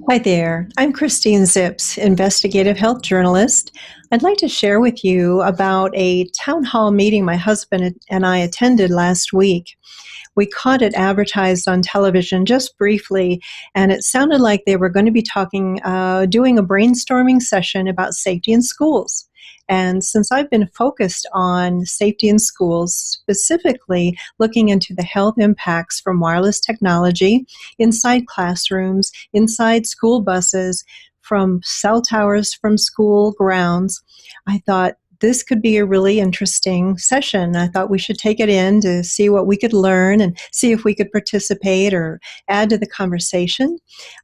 Hi there. I'm Christine Zips, investigative health journalist. I'd like to share with you about a town hall meeting my husband and I attended last week. We caught it advertised on television just briefly, and it sounded like they were going to be doing a brainstorming session about safety in schools. And since I've been focused on safety in schools, specifically looking into the health impacts from wireless technology inside classrooms, inside school buses, from cell towers, from school grounds, I thought this could be a really interesting session. I thought we should take it in to see what we could learn and see if we could participate or add to the conversation.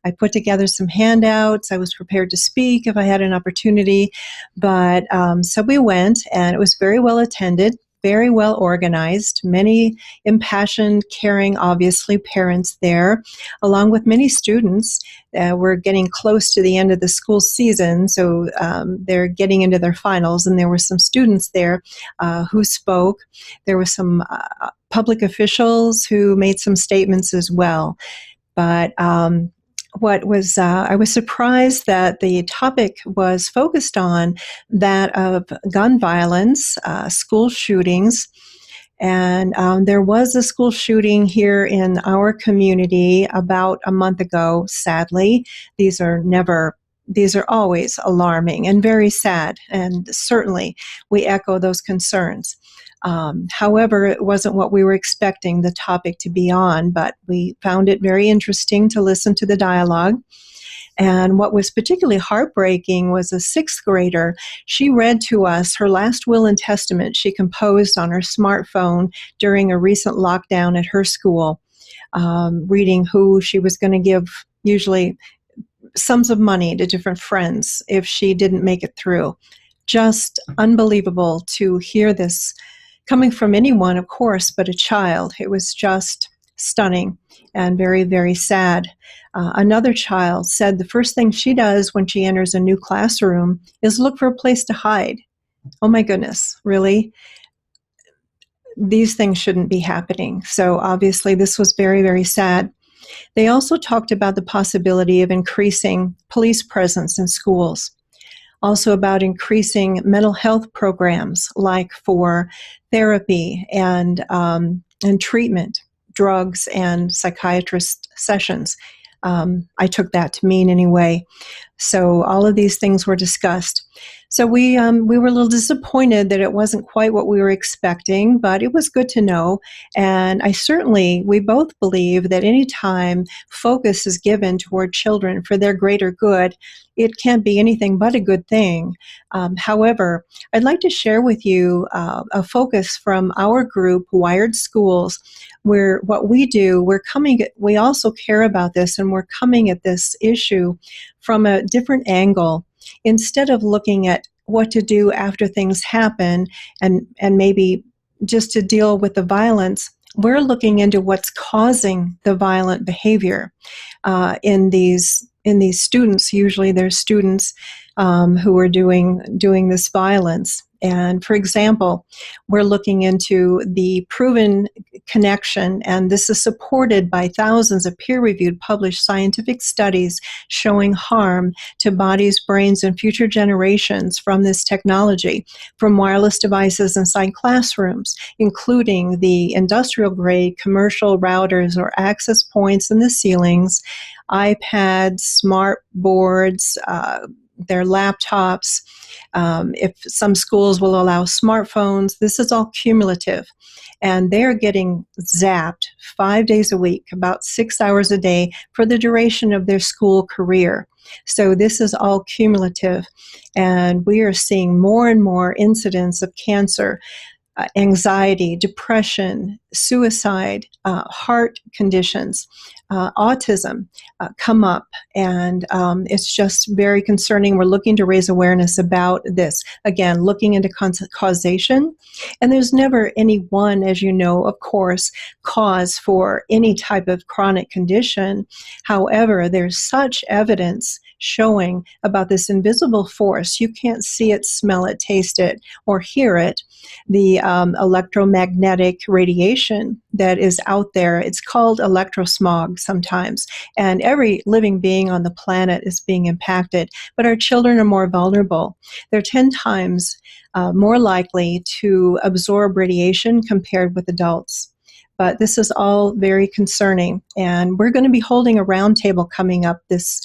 I put together some handouts. I was prepared to speak if I had an opportunity. But so we went, and it was very well attended, very well organized, many impassioned, caring, obviously, parents there, along with many students. We're getting close to the end of the school season, so they're getting into their finals, and there were some students there who spoke. There were some public officials who made some statements as well. But I was surprised that the topic was focused on that of gun violence, school shootings. And there was a school shooting here in our community about a month ago, sadly. These are always alarming and very sad, and certainly we echo those concerns. However, it wasn't what we were expecting the topic to be on, but we found it very interesting to listen to the dialogue. And what was particularly heartbreaking was a sixth grader. She read to us her last will and testament she composed on her smartphone during a recent lockdown at her school, reading who she was going to give, usually sums of money, to different friends if she didn't make it through. Just unbelievable to hear this coming from anyone, of course, but a child. It was just stunning and very, very sad. Another child said the first thing she does when she enters a new classroom is look for a place to hide. Oh my goodness, really? These things shouldn't be happening. So obviously this was very, very sad. They also talked about the possibility of increasing police presence in schools. Also about increasing mental health programs like for therapy and treatment, drugs and psychiatrist sessions. I took that to mean anyway. So all of these things were discussed. So we were a little disappointed that it wasn't quite what we were expecting, but it was good to know. And we both believe that any time focus is given toward children for their greater good, it can't be anything but a good thing. However, I'd like to share with you a focus from our group, Wired Schools, where what we do, we also care about this, and we're coming at this issue from a different angle. Instead of looking at what to do after things happen and maybe just to deal with the violence, we're looking into what's causing the violent behavior in these students. Usually they're students who are doing this violence. And for example, we're looking into the proven connection, and this is supported by thousands of peer-reviewed published scientific studies showing harm to bodies, brains, and future generations from this technology, from wireless devices inside classrooms, including the industrial-grade commercial routers or access points in the ceilings, iPads, smart boards, their laptops. If some schools will allow smartphones, this is all cumulative. And they're getting zapped 5 days a week, about 6 hours a day for the duration of their school career. So this is all cumulative. And we are seeing more and more incidents of cancer, anxiety, depression, suicide, heart conditions, autism come up, and it's just very concerning. We're looking to raise awareness about this. Again, looking into causation, and there's never any one, as you know, of course, cause for any type of chronic condition. However, there's such evidence showing about this invisible force. You can't see it, smell it, taste it, or hear it. The electromagnetic radiation that is out there, it's called electrosmog sometimes, and every living being on the planet is being impacted, but our children are more vulnerable. They're 10 times more likely to absorb radiation compared with adults. But this is all very concerning, and we're going to be holding a roundtable coming up this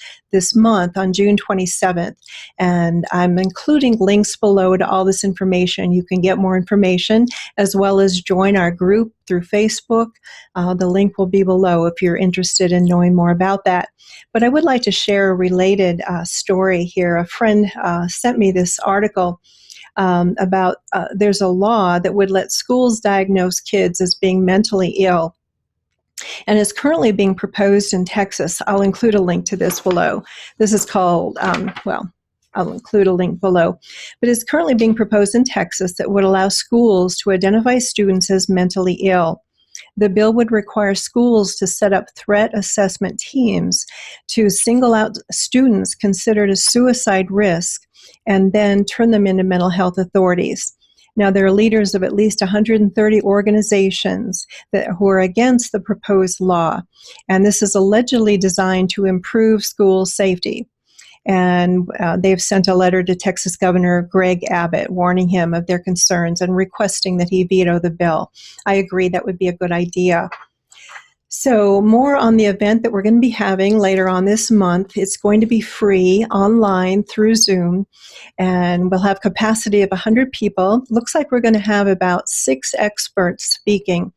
month on June 27th, and I'm including links below to all this information. You can get more information as well as join our group through Facebook. The link will be below if you're interested in knowing more about that. But I would like to share a related story here. A friend sent me this article about there's a law that would let schools diagnose kids as being mentally ill, and is currently being proposed in Texas. I'll include a link to this below. This is called, I'll include a link below, but it's currently being proposed in Texas that would allow schools to identify students as mentally ill. The bill would require schools to set up threat assessment teams to single out students considered a suicide risk and then turn them into mental health authorities. Now, there are leaders of at least 130 organizations who are against the proposed law, and this is allegedly designed to improve school safety. And they've sent a letter to Texas Governor Greg Abbott warning him of their concerns and requesting that he veto the bill. I agree that would be a good idea. So more on the event that we're going to be having later on this month. It's going to be free online through Zoom, and we'll have capacity of 100 people. Looks like we're going to have about 6 experts speaking,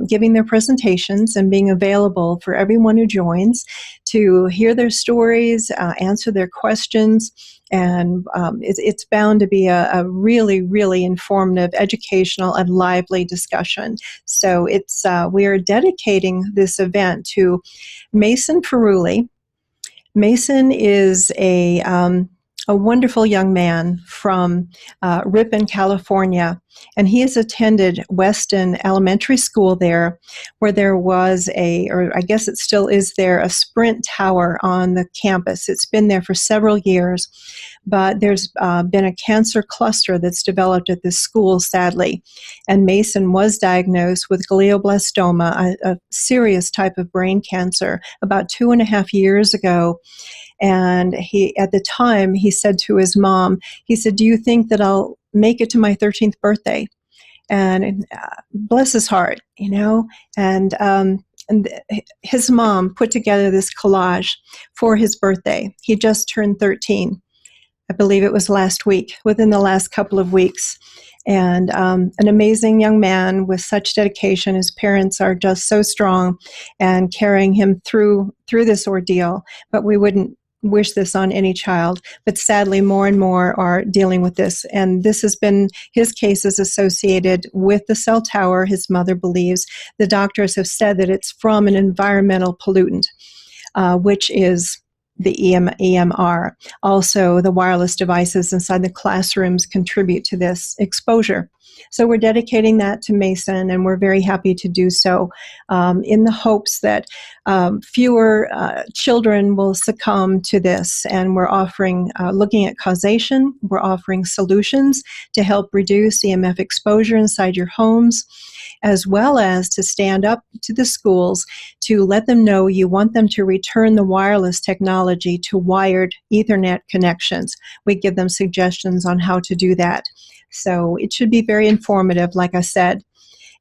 giving their presentations and being available for everyone who joins to hear their stories, answer their questions. And it's bound to be a really, really informative, educational, and lively discussion. So we are dedicating this event to Mason Peru Lee. Mason is a wonderful young man from Ripon, California, and he has attended Weston Elementary School there, where there was or I guess it still is there, a Sprint tower on the campus. It's been there for several years, but there's been a cancer cluster that's developed at this school, sadly, and Mason was diagnosed with glioblastoma, a serious type of brain cancer, about 2.5 years ago. And at the time, he said to his mom, he said, "Do you think that I'll make it to my 13th birthday?" And bless his heart, and his mom put together this collage for his birthday. He just turned 13. I believe it was last week, within the last couple of weeks. And an amazing young man with such dedication. His parents are just so strong and carrying him through this ordeal. But we wouldn't wish this on any child. But sadly, more and more are dealing with this. And this has been, his case is associated with the cell tower, his mother believes. The doctors have said that it's from an environmental pollutant, which is the EMR. Also, the wireless devices inside the classrooms contribute to this exposure. So we're dedicating that to Mason, and we're very happy to do so in the hopes that fewer children will succumb to this. And we're offering, looking at causation, we're offering solutions to help reduce EMF exposure inside your homes, as well as to stand up to the schools to let them know you want them to return the wireless technology to wired Ethernet connections. We give them suggestions on how to do that. So it should be very informative, like I said.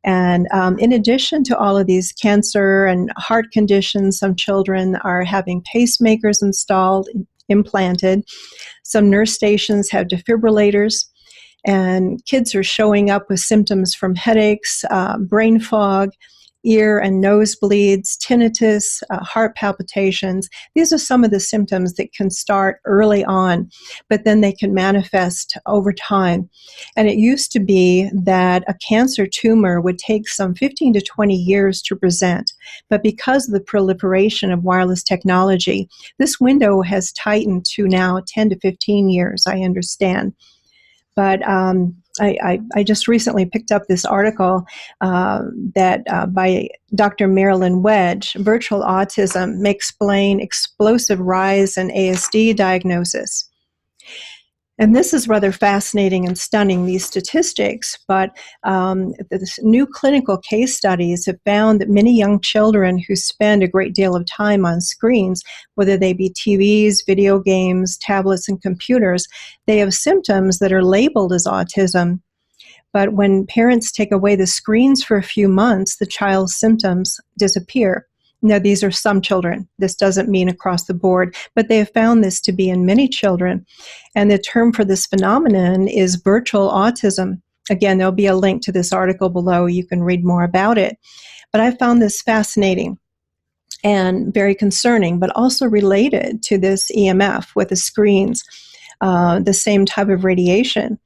And in addition to all of these cancer and heart conditions, some children are having pacemakers installed, implanted. Some nurse stations have defibrillators. And kids are showing up with symptoms from headaches, brain fog, ear and nose bleeds, tinnitus, heart palpitations. These are some of the symptoms that can start early on, but then they can manifest over time. And it used to be that a cancer tumor would take some 15 to 20 years to present. But because of the proliferation of wireless technology, this window has tightened to now 10 to 15 years, I understand. But I just recently picked up this article that by Dr. Marilyn Wedge, Virtual Autism May Explain Explosive Rise in ASD Diagnosis. And this is rather fascinating and stunning, these statistics, but the new clinical case studies have found that many young children who spend a great deal of time on screens, whether they be TVs, video games, tablets, and computers, they have symptoms that are labeled as autism. But when parents take away the screens for a few months, the child's symptoms disappear. Now, these are some children. This doesn't mean across the board, but they have found this to be in many children. And the term for this phenomenon is virtual autism. Again, there'll be a link to this article below. You can read more about it. But I found this fascinating and very concerning, but also related to this EMF with the screens. The same type of radiation.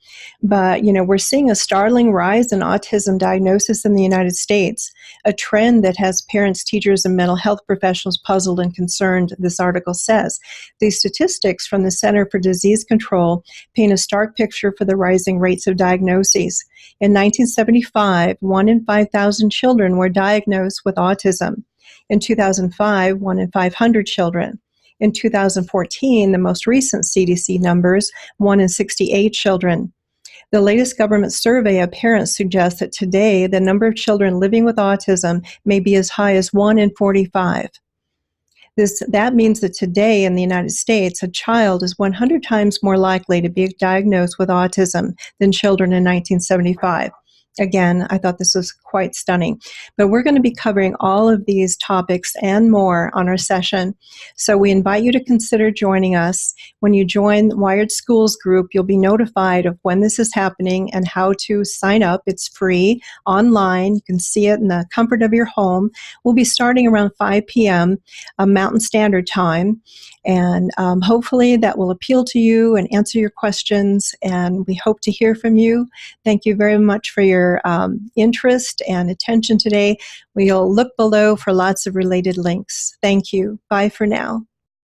But, we're seeing a startling rise in autism diagnosis in the United States, a trend that has parents, teachers, and mental health professionals puzzled and concerned, this article says. These statistics from the Center for Disease Control paint a stark picture for the rising rates of diagnoses. In 1975, 1 in 5,000 children were diagnosed with autism. In 2005, 1 in 500 children. In 2014, the most recent CDC numbers, 1 in 68 children. The latest government survey of parents suggests that today the number of children living with autism may be as high as 1 in 45. That means that today in the United States, a child is 100 times more likely to be diagnosed with autism than children in 1975. Again, I thought this was quite stunning. But we're going to be covering all of these topics and more on our session. So we invite you to consider joining us. When you join the Wired Schools group, you'll be notified of when this is happening and how to sign up. It's free, online. You can see it in the comfort of your home. We'll be starting around 5 p.m. Mountain Standard Time. And hopefully that will appeal to you and answer your questions. And we hope to hear from you. Thank you very much for your interest and attention today. We'll look below for lots of related links. Thank you. Bye for now.